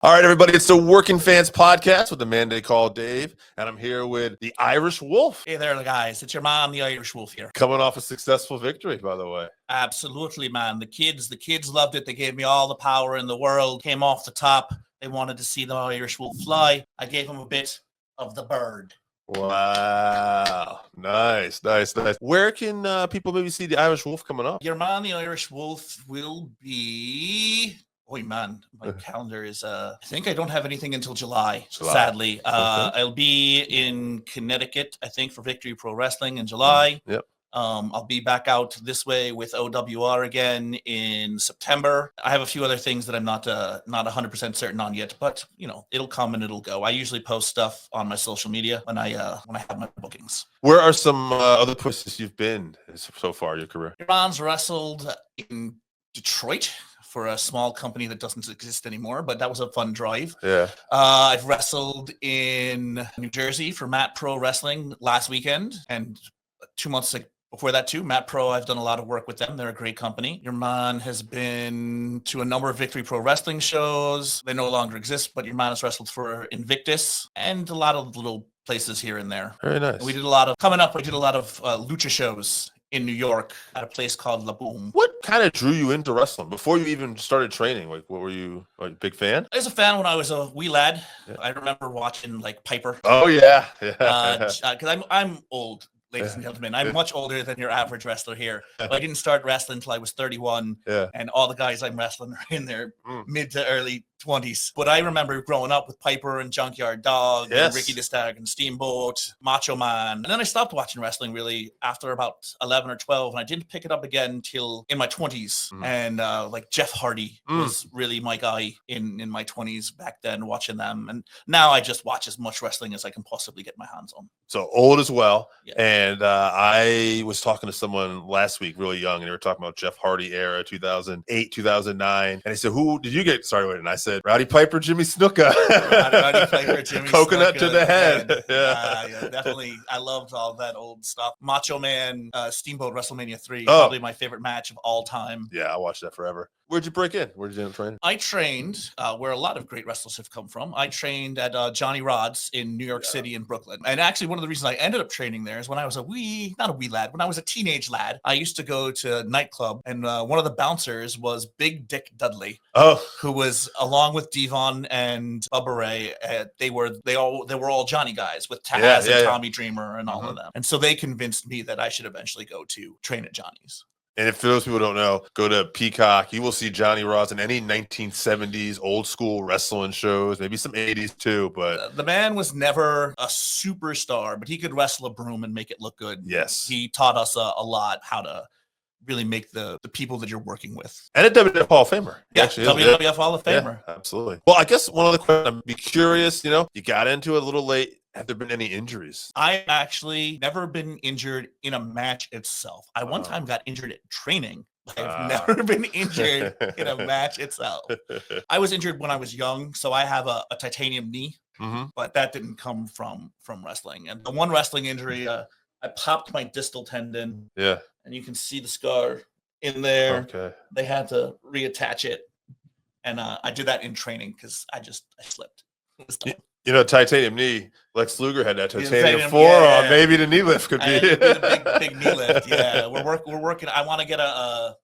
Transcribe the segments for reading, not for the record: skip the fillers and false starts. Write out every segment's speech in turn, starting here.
All right, everybody, it's the Working Fans Podcast with the man they call Dave, and I'm here with the Irish Wolf. Hey there, guys. It's your man, the Irish Wolf here. Coming off a successful victory, by the way. Absolutely, man. The kids loved it. They gave me all the power in the world. Came off the top. They wanted to see the Irish Wolf fly. I gave them a bit of the bird. Wow. Nice. Where can people maybe see the Irish Wolf coming up? Your man, the Irish Wolf, will be... Oh, man, my calendar is... I think I don't have anything until July. Sadly. Okay. I'll be in Connecticut, I think, for Victory Pro Wrestling in July. Yep. I'll be back out this way with OWR again in September. I have a few other things that I'm not 100% certain on yet, but it'll come and it'll go. I usually post stuff on my social media when I have my bookings. Where are some other places you've been so far in your career? Iran's wrestled in Detroit for a small company that doesn't exist anymore, but that was a fun drive. Yeah. I've wrestled in New Jersey for Matt Pro Wrestling last weekend, and 2 months before that too, Matt Pro, I've done a lot of work with them. They're a great company. Your man has been to a number of Victory Pro Wrestling shows. They no longer exist, but your man has wrestled for Invictus and a lot of little places here and there. Very nice. And we did a lot of lucha shows in New York at a place called La Boom. What kind of drew you into wrestling before you even started training? Like, what were you, like, big fan? I was a fan when I was a wee lad. Yeah. I remember watching like Piper. Oh yeah, because I'm old, ladies and gentlemen. I'm much older than your average wrestler here. But I didn't start wrestling until I was 31. Yeah. And all the guys I'm wrestling are in their mid to early 20s. But I remember growing up with Piper and Junkyard Dog and Ricky the Stag and Steamboat, Macho Man. And then I stopped watching wrestling really after about 11 or 12. And I didn't pick it up again until in my 20s. And like Jeff Hardy was really my guy in my 20s back then, watching them. And now I just watch as much wrestling as I can possibly get my hands on. So old as well. Yeah. And I was talking to someone last week, really young, and they were talking about Jeff Hardy era, 2008, 2009. And they said, who did you get started with? And I said, Rowdy Piper, Jimmy Snuka. Rowdy Piper, Jimmy Coconut Snuka, to the head. Yeah, definitely. I loved all that old stuff. Macho Man, Steamboat, WrestleMania 3, probably my favorite match of all time. Yeah, I watched that forever. Where'd you break in? Where'd you end up training? I trained where a lot of great wrestlers have come from. I trained at Johnny Rod's in New York City and Brooklyn. And actually, one of the reasons I ended up training there is when I was not a wee lad, when I was a teenage lad, I used to go to a nightclub, and one of the bouncers was Big Dick Dudley, who was along with Devon and Bubba Ray. They were all Johnny guys with Taz and Tommy Dreamer and all of them. And so they convinced me that I should eventually go to train at Johnny's. And if those people don't know, go to Peacock. You will see Johnny Rods in any 1970s old school wrestling shows, maybe some 80s too. But the man was never a superstar, but he could wrestle a broom and make it look good. Yes. He taught us a lot how to really make the people that you're working with. And a WWF Hall of Famer. Yeah, WWF Hall of Famer. Yeah, absolutely. Well, I guess one of the questions, I'd be curious, you got into it a little late. Have there been any injuries? I actually never been injured in a match itself. I one time got injured at training. I've never been injured in a match itself. I was injured when I was young, so I have a titanium knee, but that didn't come from wrestling. And the one wrestling injury, I popped my distal tendon. Yeah. And you can see the scar in there. Okay. They had to reattach it. And I did that in training because I slipped. Titanium knee. Lex Luger had that titanium forearm. Yeah. Maybe the knee lift could be a big knee lift. Yeah, we're working. I want to get a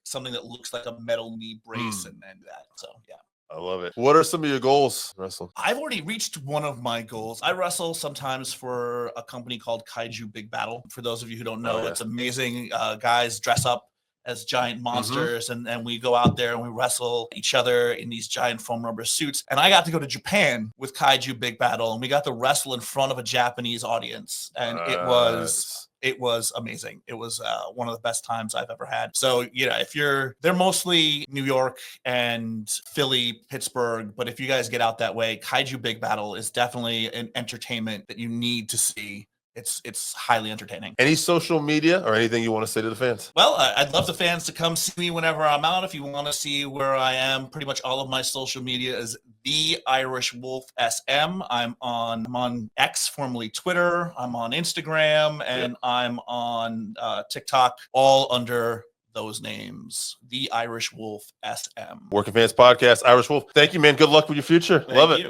something that looks like a metal knee brace and that. So yeah. I love it. What are some of your goals wrestling? I've already reached one of my goals. I wrestle sometimes for a company called Kaiju Big Battle. For those of you who don't know, it's amazing. Guys dress up as giant monsters, and we go out there and we wrestle each other in these giant foam rubber suits. And I got to go to Japan with Kaiju Big Battle, and we got to wrestle in front of a Japanese audience, and it was amazing. It was one of the best times I've ever had. So they're mostly New York and Philly, Pittsburgh, but if you guys get out that way, Kaiju Big Battle is definitely an entertainment that you need to see. It's highly entertaining. Any social media or anything you want to say to the fans? Well, I'd love the fans to come see me whenever I'm out. If you want to see where I am, pretty much all of my social media is The Irish Wolf SM. I'm on X, formerly Twitter. I'm on Instagram, and I'm on TikTok, all under those names. The Irish Wolf SM. Working Fans Podcast, Irish Wolf. Thank you, man. Good luck with your future. Love it. You.